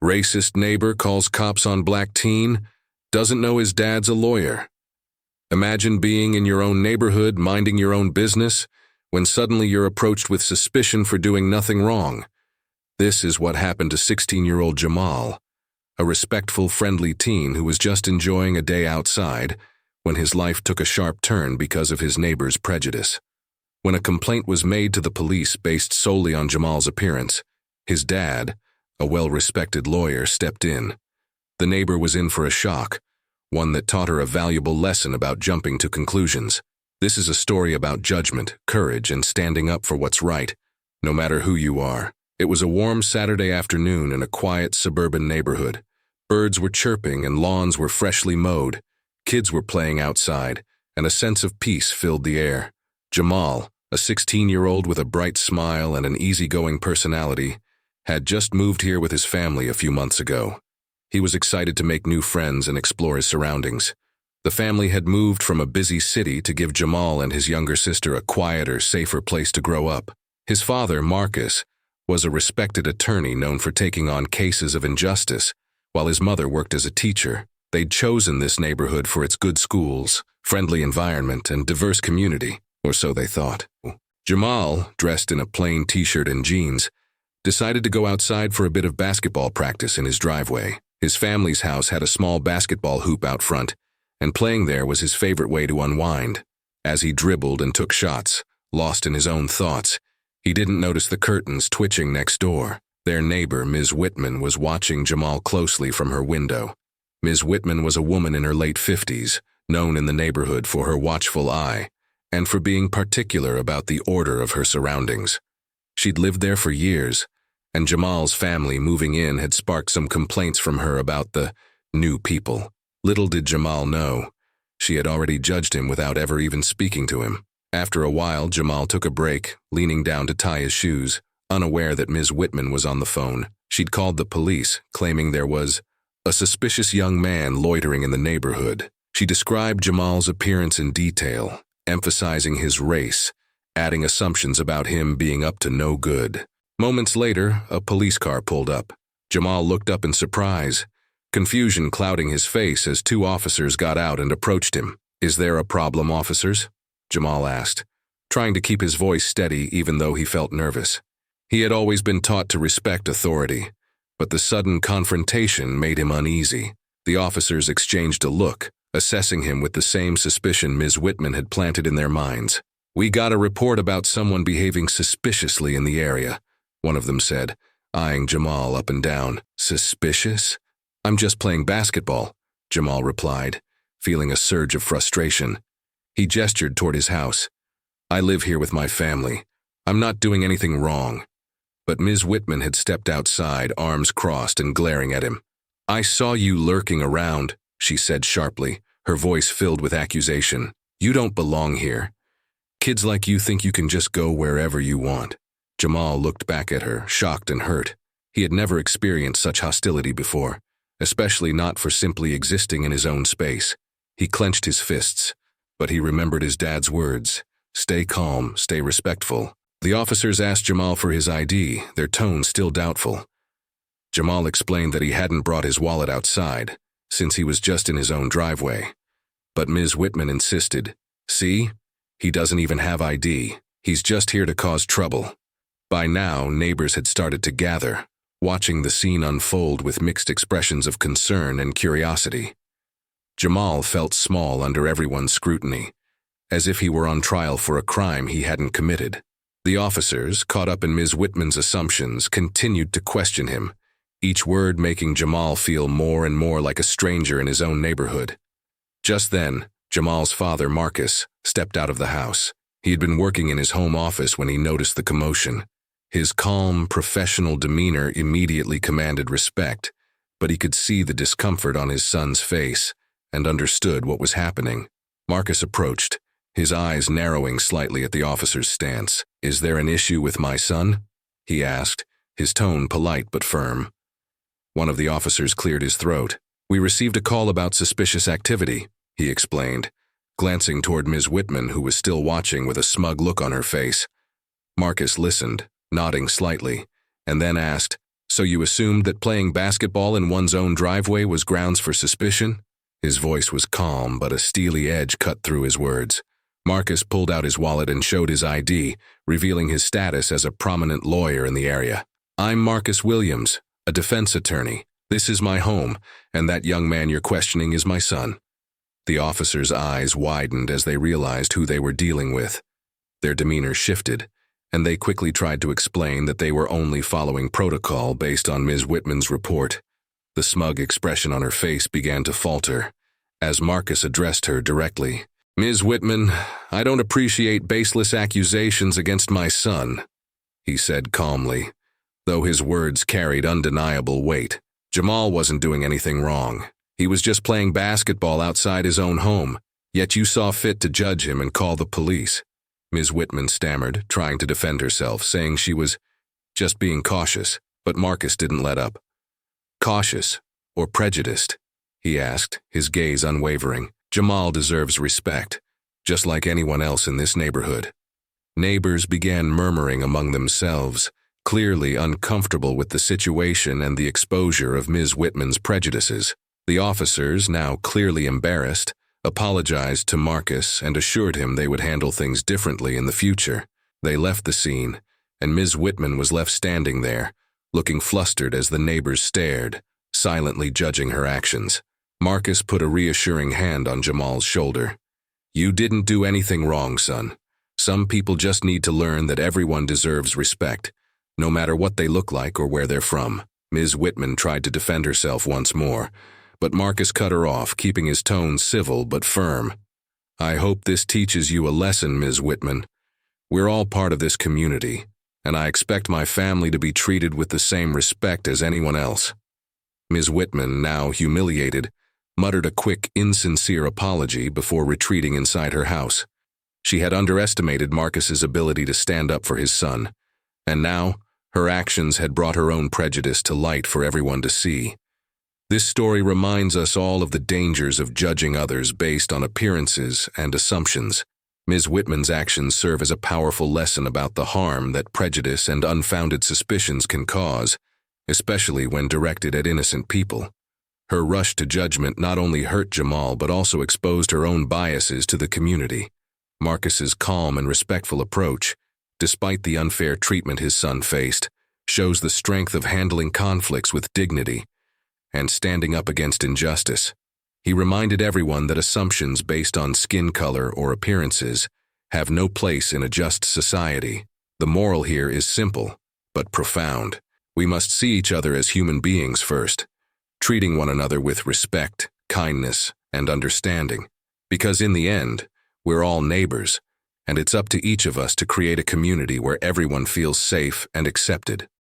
Racist neighbor calls cops on black teen, doesn't know his dad's a lawyer. Imagine being in your own neighborhood, minding your own business, when suddenly you're approached with suspicion for doing nothing wrong. This is what happened to 16-year-old Jamal, a respectful, friendly teen who was just enjoying a day outside when his life took a sharp turn because of his neighbor's prejudice. When a complaint was made to the police based solely on Jamal's appearance, his dad, a well-respected lawyer, stepped in. The neighbor was in for a shock, one that taught her a valuable lesson about jumping to conclusions. This is a story about judgment, courage, and standing up for what's right, no matter who you are. It was a warm Saturday afternoon in a quiet suburban neighborhood. Birds were chirping and lawns were freshly mowed. Kids were playing outside, and a sense of peace filled the air. Jamal, a 16-year-old with a bright smile and an easygoing personality, had just moved here with his family a few months ago. He was excited to make new friends and explore his surroundings. The family had moved from a busy city to give Jamal and his younger sister a quieter, safer place to grow up. His father, Marcus, was a respected attorney known for taking on cases of injustice, while his mother worked as a teacher. They'd chosen this neighborhood for its good schools, friendly environment, and diverse community, or so they thought. Jamal, dressed in a plain t-shirt and jeans, decided to go outside for a bit of basketball practice in his driveway. His family's house had a small basketball hoop out front, and playing there was his favorite way to unwind. As he dribbled and took shots, lost in his own thoughts, he didn't notice the curtains twitching next door. Their neighbor, Ms. Whitman, was watching Jamal closely from her window. Ms. Whitman was a woman in her late 50s, known in the neighborhood for her watchful eye, and for being particular about the order of her surroundings. She'd lived there for years, and Jamal's family moving in had sparked some complaints from her about the new people. Little did Jamal know, she had already judged him without ever even speaking to him. After a while, Jamal took a break, leaning down to tie his shoes, unaware that Ms. Whitman was on the phone. She'd called the police, claiming there was a suspicious young man loitering in the neighborhood. She described Jamal's appearance in detail, emphasizing his race, adding assumptions about him being up to no good. Moments later, a police car pulled up. Jamal looked up in surprise, confusion clouding his face as two officers got out and approached him. "Is there a problem, officers?" Jamal asked, trying to keep his voice steady even though he felt nervous. He had always been taught to respect authority, but the sudden confrontation made him uneasy. The officers exchanged a look, assessing him with the same suspicion Ms. Whitman had planted in their minds. "We got a report about someone behaving suspiciously in the area," one of them said, eyeing Jamal up and down. "Suspicious? I'm just playing basketball," Jamal replied, feeling a surge of frustration. He gestured toward his house. "I live here with my family. I'm not doing anything wrong." But Ms. Whitman had stepped outside, arms crossed and glaring at him. "I saw you lurking around," she said sharply, her voice filled with accusation. "You don't belong here. Kids like you think you can just go wherever you want." Jamal looked back at her, shocked and hurt. He had never experienced such hostility before, especially not for simply existing in his own space. He clenched his fists, but he remembered his dad's words, "Stay calm, stay respectful." The officers asked Jamal for his ID, their tone still doubtful. Jamal explained that he hadn't brought his wallet outside, since he was just in his own driveway. But Ms. Whitman insisted, "See? He doesn't even have ID. He's just here to cause trouble." By now, neighbors had started to gather, watching the scene unfold with mixed expressions of concern and curiosity. Jamal felt small under everyone's scrutiny, as if he were on trial for a crime he hadn't committed. The officers, caught up in Ms. Whitman's assumptions, continued to question him, each word making Jamal feel more and more like a stranger in his own neighborhood. Just then, Jamal's father, Marcus, stepped out of the house. He had been working in his home office when he noticed the commotion. His calm, professional demeanor immediately commanded respect, but he could see the discomfort on his son's face and understood what was happening. Marcus approached, his eyes narrowing slightly at the officer's stance. "Is there an issue with my son?" he asked, his tone polite but firm. One of the officers cleared his throat. "We received a call about suspicious activity," he explained, glancing toward Ms. Whitman, who was still watching with a smug look on her face. Marcus listened, nodding slightly, and then asked, So you assumed that playing basketball in one's own driveway was grounds for suspicion? His voice was calm, but a steely edge cut through his words. Marcus pulled out his wallet and showed his ID, revealing his status as a prominent lawyer in the area. I'm Marcus Williams, a defense attorney. This is my home, and that young man you're questioning is my son. The officers' eyes widened as they realized who they were dealing with. Their demeanor shifted, and they quickly tried to explain that they were only following protocol based on Ms. Whitman's report. The smug expression on her face began to falter, as Marcus addressed her directly. Ms. Whitman, I don't appreciate baseless accusations against my son, he said calmly, though his words carried undeniable weight. Jamal wasn't doing anything wrong. He was just playing basketball outside his own home, yet you saw fit to judge him and call the police. Ms. Whitman stammered, trying to defend herself, saying she was just being cautious, but Marcus didn't let up. Cautious or prejudiced? He asked, his gaze unwavering. Jamal deserves respect, just like anyone else in this neighborhood. Neighbors began murmuring among themselves, clearly uncomfortable with the situation and the exposure of Ms. Whitman's prejudices. The officers, now clearly embarrassed, apologized to Marcus and assured him they would handle things differently in the future. They left the scene, and Ms. Whitman was left standing there, looking flustered as the neighbors stared, silently judging her actions. Marcus put a reassuring hand on Jamal's shoulder. You didn't do anything wrong, son. Some people just need to learn that everyone deserves respect, no matter what they look like or where they're from. Ms. Whitman tried to defend herself once more, but Marcus cut her off, keeping his tone civil but firm. I hope this teaches you a lesson, Ms. Whitman. We're all part of this community, and I expect my family to be treated with the same respect as anyone else. Ms. Whitman, now humiliated, muttered a quick, insincere apology before retreating inside her house. She had underestimated Marcus's ability to stand up for his son, and now her actions had brought her own prejudice to light for everyone to see. This story reminds us all of the dangers of judging others based on appearances and assumptions. Ms. Whitman's actions serve as a powerful lesson about the harm that prejudice and unfounded suspicions can cause, especially when directed at innocent people. Her rush to judgment not only hurt Jamal but also exposed her own biases to the community. Marcus's calm and respectful approach, despite the unfair treatment his son faced, shows the strength of handling conflicts with dignity and standing up against injustice. He reminded everyone that assumptions based on skin color or appearances have no place in a just society. The moral here is simple, but profound. We must see each other as human beings first, treating one another with respect, kindness, and understanding. Because in the end, we're all neighbors, and it's up to each of us to create a community where everyone feels safe and accepted.